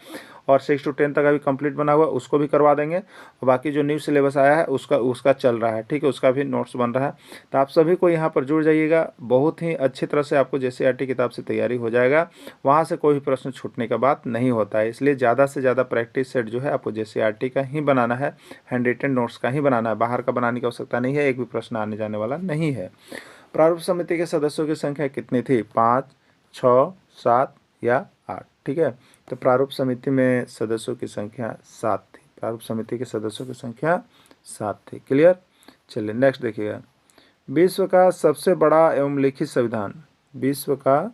और 6 to 10 तक अभी कंप्लीट बना हुआ, उसको भी करवा देंगे। और बाकी जो न्यू सिलेबस आया है उसका चल रहा है, ठीक है, उसका भी नोट्स बन रहा है। तो आप सभी को यहाँ पर जुड़ जाइएगा, बहुत ही अच्छी तरह से आपको JCERT किताब से तैयारी हो जाएगा, वहाँ से कोई भी प्रश्न छूटने का बात नहीं होता है। इसलिए ज़्यादा से ज़्यादा प्रैक्टिस सेट जो है आपको JCERT का ही बनाना है, हैंड रिटन नोट्स का ही बनाना है, बाहर का बनाने की आवश्यकता नहीं है, एक भी प्रश्न आने जाने वाला नहीं है। प्रारूप समिति के सदस्यों की संख्या कितनी थी, 5, 6, 7 या 8, ठीक है। तो प्रारूप समिति में सदस्यों की संख्या 7 थी, प्रारूप समिति के सदस्यों की संख्या 7 थी। क्लियर। चलिए नेक्स्ट देखिएगा, विश्व का सबसे बड़ा एवं लिखित संविधान, विश्व का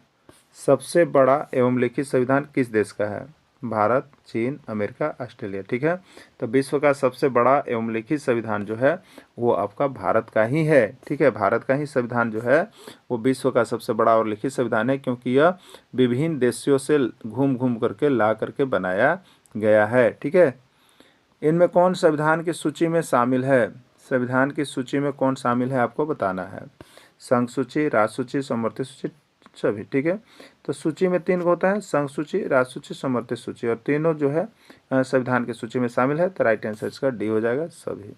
सबसे बड़ा एवं लिखित संविधान किस देश का है, भारत, चीन, अमेरिका, ऑस्ट्रेलिया, ठीक है। तो विश्व का सबसे बड़ा एवं लिखित संविधान जो है वो आपका भारत का ही है, ठीक है। भारत का ही संविधान जो है वो विश्व का सबसे बड़ा और लिखित संविधान है, क्योंकि यह विभिन्न देशों से घूम घूम करके ला करके बनाया गया है, ठीक है। इनमें कौन संविधान की सूची में शामिल है, संविधान की सूची में कौन शामिल है आपको बताना है। संघ सूची, राज सूची, समवर्ती सूची, सभी, ठीक है। तो सूची में 3 होता है, संघ सूची, राज सूची, समवर्ती सूची, और तीनों जो है संविधान की सूची में शामिल है। तो राइट आंसर इसका डी हो जाएगा, सभी।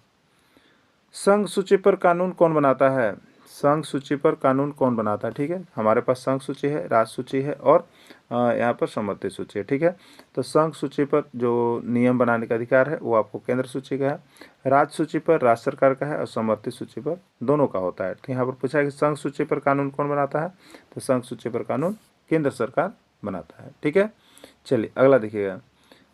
संघ सूची पर कानून कौन बनाता है, संघ सूची पर कानून कौन बनाता है, ठीक है। हमारे पास संघ सूची है, राज सूची है, और यहाँ पर समवर्ती सूची है, ठीक है। तो संघ सूची पर जो नियम बनाने का अधिकार है वो आपको केंद्र सूची का है, राज्य सूची पर राज्य सरकार का है, और समवर्ती सूची पर दोनों का होता है। तो यहाँ पर पूछा है कि संघ सूची पर कानून कौन बनाता है, तो संघ सूची पर कानून केंद्र सरकार बनाता है, ठीक है। चलिए अगला देखिएगा,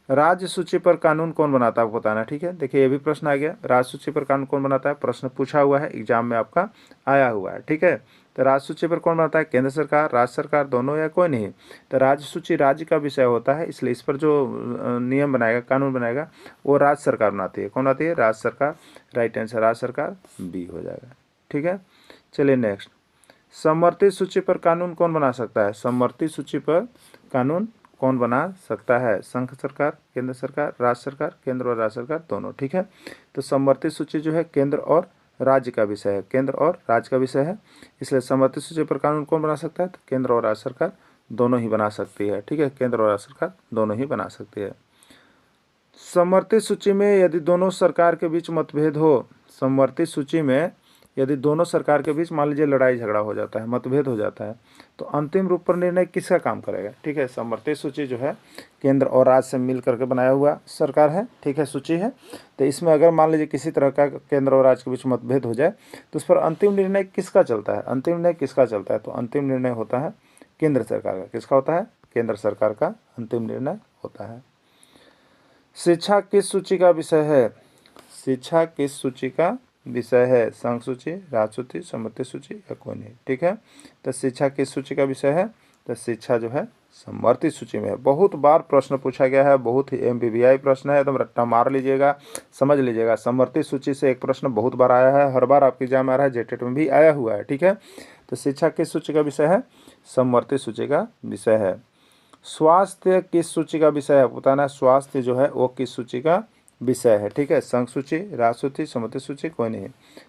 राज्य सूची पर कानून कौन बनाता है आपको बताना, ठीक है। देखिए ये भी प्रश्न आ गया, राज्य सूची पर कानून कौन बनाता है, प्रश्न पूछा हुआ है, एग्जाम में आपका आया हुआ है, ठीक है। तो राज्य सूची पर कौन बनाता है, केंद्र सरकार, राज्य सरकार, दोनों या कोई नहीं। तो राज्य सूची राज्य का विषय होता है, इसलिए इस पर जो नियम बनाएगा, कानून बनाएगा, वो राज्य सरकार बनाती है। कौन आती है, राज्य सरकार। राइट आंसर राज्य सरकार, बी हो जाएगा, ठीक है। चलिए नेक्स्ट, समवर्ती सूची पर कानून कौन बना सकता है, समवर्ती सूची पर कानून कौन बना सकता है, संघ सरकार, केंद्र सरकार, राज्य सरकार, केंद्र और राज्य सरकार दोनों, ठीक है। तो समवर्ती सूची जो है केंद्र और राज्य का विषय है, केंद्र और राज्य का विषय है, इसलिए समवर्ती सूची पर कानून कौन बना सकता है, तो केंद्र और राज्य सरकार दोनों ही बना सकती है, ठीक है। केंद्र और राज्य सरकार दोनों ही बना सकती है। समवर्ती सूची में यदि दोनों सरकार के बीच मतभेद हो, समवर्ती सूची में यदि दोनों सरकार के बीच मान लीजिए लड़ाई झगड़ा हो जाता है, मतभेद हो जाता है, तो अंतिम रूप पर निर्णय किसका काम करेगा? ठीक है, समवर्ती सूची जो है केंद्र और राज्य से मिल करके बनाया हुआ सरकार है, ठीक है, सूची है। तो इसमें अगर मान लीजिए किसी तरह का केंद्र और राज्य के बीच मतभेद हो जाए तो उस पर अंतिम निर्णय किसका चलता है? अंतिम निर्णय किसका चलता है? तो अंतिम निर्णय होता है केंद्र सरकार का। किसका होता है? केंद्र सरकार का अंतिम निर्णय होता है। शिक्षा किस सूची का विषय है? शिक्षा किस सूची का विषय है? संघ सूची, राज्य सूची, समवर्ती सूची या कोई नहीं, ठीक है। तो शिक्षा किस सूची का विषय है? तो शिक्षा जो है समवर्ती सूची में है। बहुत बार प्रश्न पूछा गया है, बहुत ही MBBI प्रश्न है, एकदम रट्टा मार लीजिएगा, समझ लीजिएगा। समवर्ती सूची से एक प्रश्न बहुत बार आया है, हर बार आपके एग्जाम में आ रहा है, जेटेट में भी आया हुआ है, ठीक है। तो शिक्षा किस सूची का विषय है? समवर्ती सूची का विषय है। स्वास्थ्य किस सूची का विषय है? बताना है स्वास्थ्य जो है वो किस सूची का विषय है, ठीक है। संघ सूची, राज्य सूची, समवर्ती सूची, कोई नहीं।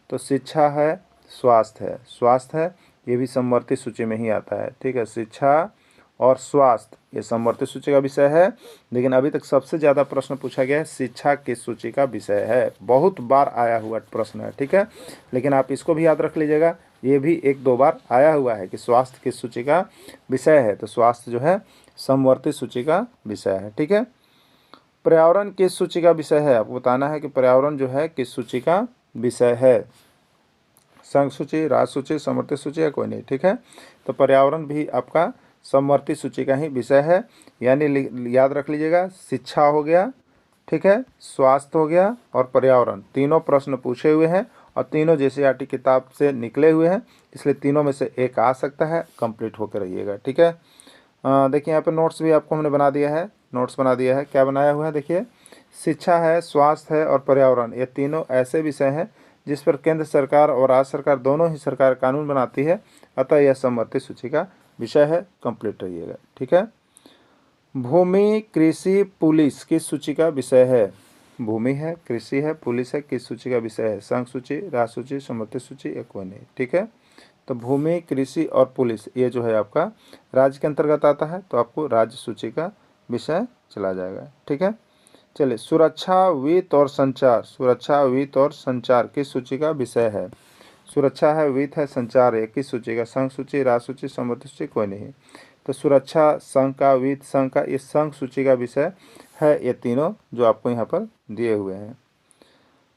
तो शिक्षा है, स्वास्थ्य है, स्वास्थ्य है, ये भी समवर्ती सूची में ही आता है, ठीक है। शिक्षा और स्वास्थ्य ये समवर्ती सूची का विषय है, लेकिन अभी तक सबसे ज़्यादा प्रश्न पूछा गया है शिक्षा किस सूची का विषय है। बहुत बार आया हुआ प्रश्न है, ठीक है। लेकिन आप इसको भी याद रख लीजिएगा, ये भी 1-2 बार आया हुआ है कि स्वास्थ्य किस सूची का विषय है। तो स्वास्थ्य जो है समवर्ती सूची का विषय है, ठीक है। पर्यावरण किस सूची का विषय है? आपको बताना है कि पर्यावरण जो है किस सूची का विषय है। संघ सूची, राज्य सूची, समवर्ती सूची या कोई नहीं, ठीक है। तो पर्यावरण भी आपका समवर्ती सूची का ही विषय है, यानी याद रख लीजिएगा, शिक्षा हो गया, ठीक है, स्वास्थ्य हो गया और पर्यावरण, तीनों प्रश्न पूछे हुए हैं और तीनों JCERT किताब से निकले हुए हैं, इसलिए तीनों में से एक आ सकता है, कंप्लीट होकर रहिएगा, ठीक है। देखिए यहाँ पे नोट्स भी आपको हमने बना दिया है, नोट्स बना दिया है। क्या बनाया हुआ है देखिए, शिक्षा है, स्वास्थ्य है और पर्यावरण, ये तीनों ऐसे विषय हैं जिस पर केंद्र सरकार और राज्य सरकार दोनों ही सरकार कानून बनाती है, अतः यह समवर्ती सूची का विषय है, कंप्लीट रहिएगा, ठीक है। भूमि, कृषि, पुलिस किस सूची का विषय है? भूमि है, कृषि है, पुलिस है, किस सूची का विषय है? संघ सूची, राज्य सूची, समवर्ती सूची या कोई नहीं, ठीक है। तो भूमि, कृषि और पुलिस ये जो है आपका राज्य के अंतर्गत आता है, तो आपको राज्य सूची का विषय चला जाएगा, ठीक है। चलिए, सुरक्षा, वित्त और संचार, सुरक्षा, वित्त और संचार किस सूची का विषय है? सुरक्षा है, वित्त है, संचार है, किस सूची का? संघ सूची, राज्य सूची, समवर्ती सूची, कोई नहीं। तो सुरक्षा संघ का, वित्त संघ का, ये संघ सूची का विषय है, ये तीनों जो आपको यहाँ पर दिए हुए हैं।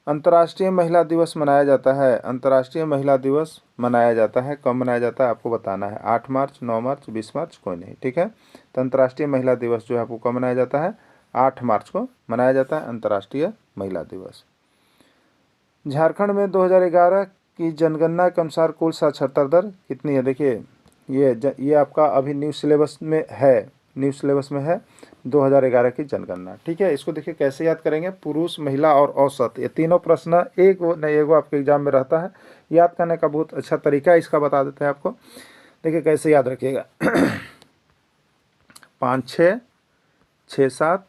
अंतर्राष्ट्रीय महिला दिवस मनाया जाता है, अंतर्राष्ट्रीय महिला दिवस मनाया जाता है, कब मनाया जाता है आपको बताना है। 8 मार्च, 9 मार्च, 20 मार्च, कोई नहीं, ठीक है। तो अंतर्राष्ट्रीय महिला दिवस जो है आपको कब मनाया जाता है? 8 मार्च को मनाया जाता है अंतर्राष्ट्रीय महिला दिवस। झारखंड में 2011 की जनगणना के अनुसार कुल साक्षरता दर कितनी है? देखिए ये आपका अभी न्यू सिलेबस में है, न्यू सिलेबस में है 2011 की जनगणना, ठीक है। इसको देखिए कैसे याद करेंगे, पुरुष, महिला और औसत, ये तीनों प्रश्न एक नहीं एगो आपके एग्जाम में रहता है। याद करने का बहुत अच्छा तरीका इसका बता देते हैं आपको, देखिए कैसे याद रखिएगा। 5, 6, 6, 7,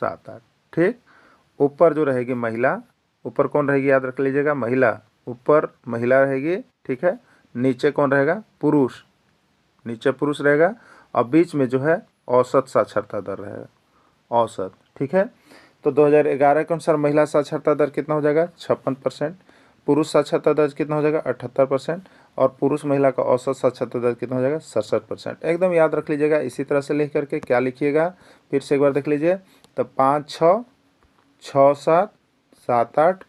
7, 8, ठीक। ऊपर जो रहेगी महिला, ऊपर कौन रहेगी याद रख लीजिएगा, महिला, ऊपर महिला रहेगी, ठीक है। नीचे कौन रहेगा? पुरुष, नीचे पुरुष रहेगा और बीच में जो है औसत साक्षरता दर रहेगा, औसत, ठीक है। तो 2011 के अनुसार महिला साक्षरता दर कितना हो जाएगा? 56%। पुरुष साक्षरता दर कितना हो जाएगा? 78%। और पुरुष महिला का औसत साक्षरता दर कितना हो जाएगा? 67%। एकदम याद रख लीजिएगा। इसी तरह से लिख करके क्या लिखिएगा फिर से एक बार देख लीजिए। तो 5, 6, 6, 7, 7, 8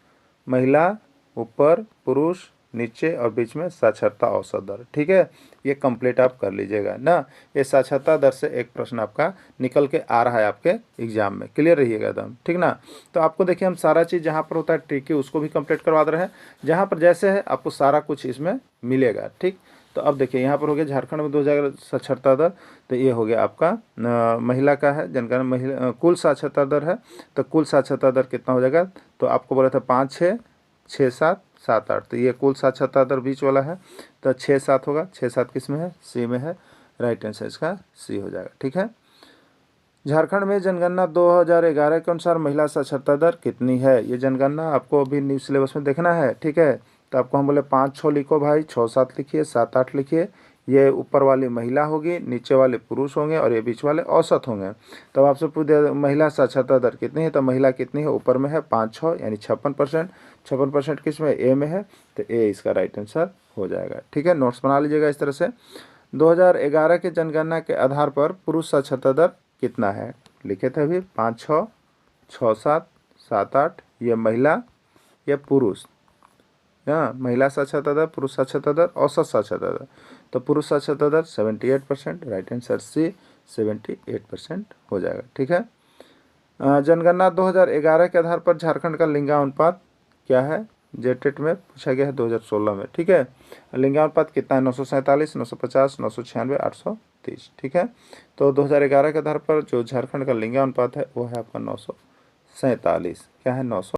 महिला, ऊपर पुरुष, नीचे और बीच में साक्षरता औसत दर, ठीक है। ये कंप्लीट आप कर लीजिएगा ना। ये साक्षरता दर से एक प्रश्न आपका निकल के आ रहा है आपके एग्जाम में, क्लियर रहिएगा एकदम, ठीक ना। तो आपको देखिए हम सारा चीज़ जहाँ पर होता है ट्रिकी उसको भी कंप्लीट करवा दे रहे हैं, जहाँ पर जैसे है आपको सारा कुछ इसमें मिलेगा, ठीक। तो अब देखिए यहाँ पर हो गया झारखंड में 2000 साक्षरता दर, तो ये हो गया आपका महिला का है जनगणना, महिला कुल साक्षरता दर है। तो कुल साक्षरता दर कितना हो जाएगा? तो आपको बोला था 5, 6, 6, 7, 7, 8, तो ये कुल साक्षरता दर बीच वाला है। तो 6, 7 होगा, 6, 7 किस में है? सी में है, राइट आंसर इसका सी हो जाएगा, ठीक है। झारखंड में जनगणना 2011 के अनुसार महिला साक्षरता दर कितनी है? ये जनगणना आपको अभी न्यू सिलेबस में देखना है, ठीक है। तो आपको हम बोले 5, 6 लिखो भाई, 6, 7 लिखिए, 7, 8 लिखिए, ये ऊपर वाली महिला होगी, नीचे वाले पुरुष होंगे और ये बीच वाले औसत होंगे। तब आपसे पूछ दिया महिला साक्षरता दर कितनी है, तो महिला कितनी है, ऊपर में है 5-6 यानी 56%। 56% किस में, ए में है, तो ए इसका राइट आंसर हो जाएगा। ठीक है, नोट्स बना लीजिएगा इस तरह से। 2011 के जनगणना के आधार पर पुरुष साक्षरता दर कितना है, लिखे थे अभी 5-6, 6-7, 7-8, ये महिला, ये पुरुष। हाँ, महिला साक्षरता दर, पुरुष साक्षरता दर, औसत साक्षरता दर। तो पुरुष साक्षरता दर 78%, राइट आंसर सी 78% हो जाएगा। ठीक है, जनगणना 2011 के आधार पर झारखंड का लिंगानुपात क्या है, जेटेट में पूछा गया है 2016 में। ठीक है, लिंगानुपात कितना है, 947, 950, 996, 830। ठीक है, तो 2011 के आधार पर जो झारखंड का लिंगानुपात है वो है आपका 947। क्या है, 900।